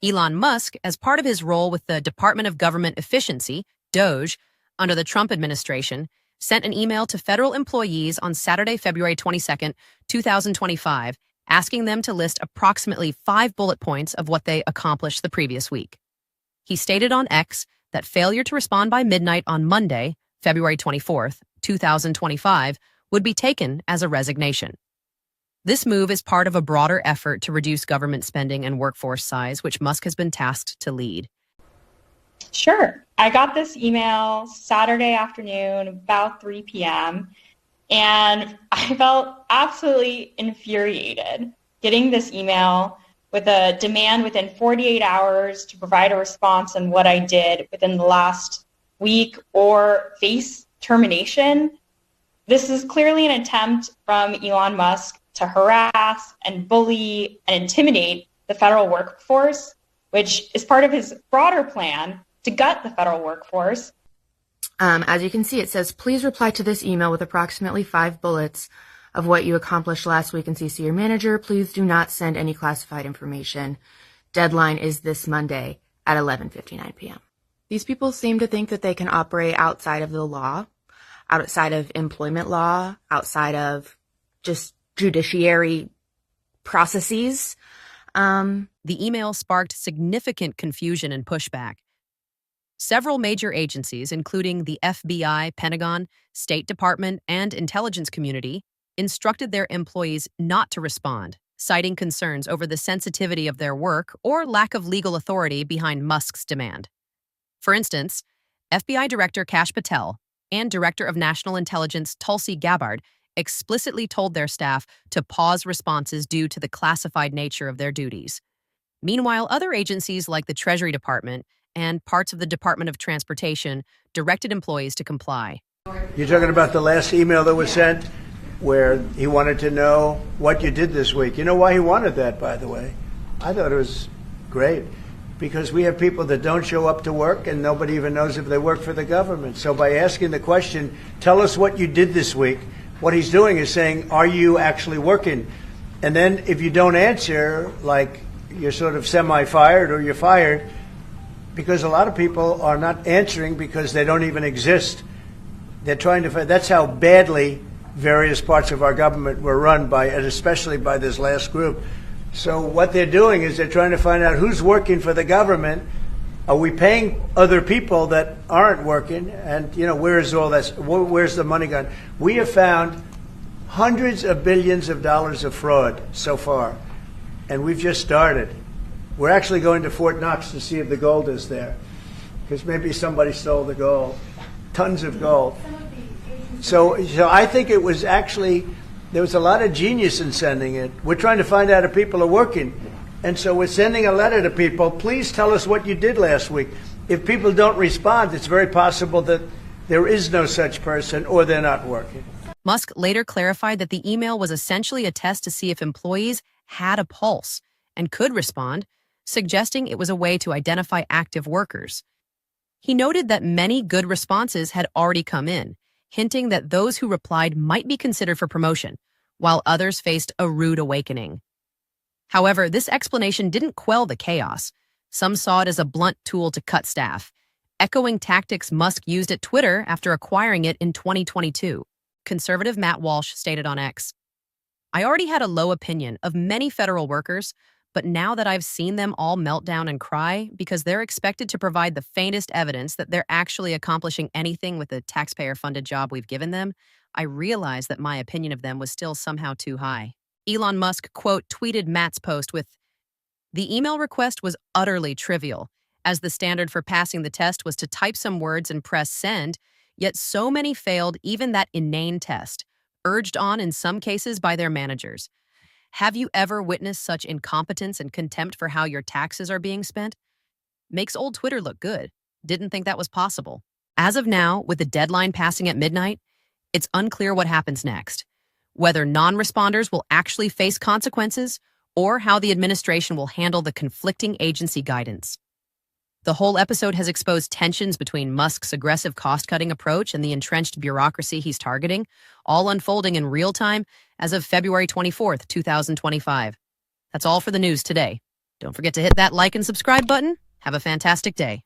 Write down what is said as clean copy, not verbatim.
Elon Musk, as part of his role with the Department of Government Efficiency, DOGE, under the Trump administration, sent an email to federal employees on Saturday, February 22nd, 2025, asking them to list approximately 5 bullet points of what they accomplished the previous week. He stated on X that failure to respond by midnight on Monday, February 24th, 2025, would be taken as a resignation. This move is part of a broader effort to reduce government spending and workforce size, which Musk has been tasked to lead. Sure. I got this email Saturday afternoon, about 3 p.m., and I felt absolutely infuriated getting this email with a demand within 48 hours to provide a response on what I did within the last week or face termination. This is clearly an attempt from Elon Musk to harass and bully and intimidate the federal workforce, which is part of his broader plan to gut the federal workforce. As you can see, it says, please reply to this email with approximately 5 bullets of what you accomplished last week and CC your manager. Please do not send any classified information. Deadline is this Monday at 11:59 p.m. These people seem to think that they can operate outside of the law, outside of employment law, outside of just judiciary processes. The email sparked significant confusion and pushback. Several major agencies, including the FBI, Pentagon, State Department, and intelligence community, instructed their employees not to respond, citing concerns over the sensitivity of their work or lack of legal authority behind Musk's demand. For instance, FBI Director Kash Patel and Director of National Intelligence Tulsi Gabbard explicitly told their staff to pause responses due to the classified nature of their duties. Meanwhile, other agencies like the Treasury Department and parts of the Department of Transportation directed employees to comply. You're talking about the last email that was sent where he wanted to know what you did this week. You know why he wanted that, by the way? I thought it was great, because we have people that don't show up to work and nobody even knows if they work for the government. So by asking the question, tell us what you did this week, what he's doing is saying, are you actually working? And then if you don't answer, like you're sort of semi-fired or you're fired, because a lot of people are not answering because they don't even exist. They're trying to find, that's how badly various parts of our government were run by, and especially by this last group. So what they're doing is they're trying to find out who's working for the government. Are we paying other people that aren't working? And, you know, where's all that? Where's the money gone? We have found hundreds of billions of dollars of fraud so far, and we've just started. We're actually going to Fort Knox to see if the gold is there, because maybe somebody stole the gold, tons of gold. So I think it was actually, there was a lot of genius in sending it. We're trying to find out if people are working. And so we're sending a letter to people, please tell us what you did last week. If people don't respond, it's very possible that there is no such person or they're not working. Musk later clarified that the email was essentially a test to see if employees had a pulse and could respond, suggesting it was a way to identify active workers. He noted that many good responses had already come in, hinting that those who replied might be considered for promotion, while others faced a rude awakening. However, this explanation didn't quell the chaos. Some saw it as a blunt tool to cut staff, echoing tactics Musk used at Twitter after acquiring it in 2022. Conservative Matt Walsh stated on X, I already had a low opinion of many federal workers, but now that I've seen them all melt down and cry because they're expected to provide the faintest evidence that they're actually accomplishing anything with the taxpayer-funded job we've given them, I realize that my opinion of them was still somehow too high. Elon Musk, quote, tweeted Matt's post with, the email request was utterly trivial, as the standard for passing the test was to type some words and press send, yet so many failed even that inane test, urged on in some cases by their managers. Have you ever witnessed such incompetence and contempt for how your taxes are being spent? Makes old Twitter look good. Didn't think that was possible. As of now, with the deadline passing at midnight, it's unclear what happens next, whether non-responders will actually face consequences or how the administration will handle the conflicting agency guidance. The whole episode has exposed tensions between Musk's aggressive cost-cutting approach and the entrenched bureaucracy he's targeting, all unfolding in real time as of February 24th, 2025. That's all for the news today. Don't forget to hit that like and subscribe button. Have a fantastic day.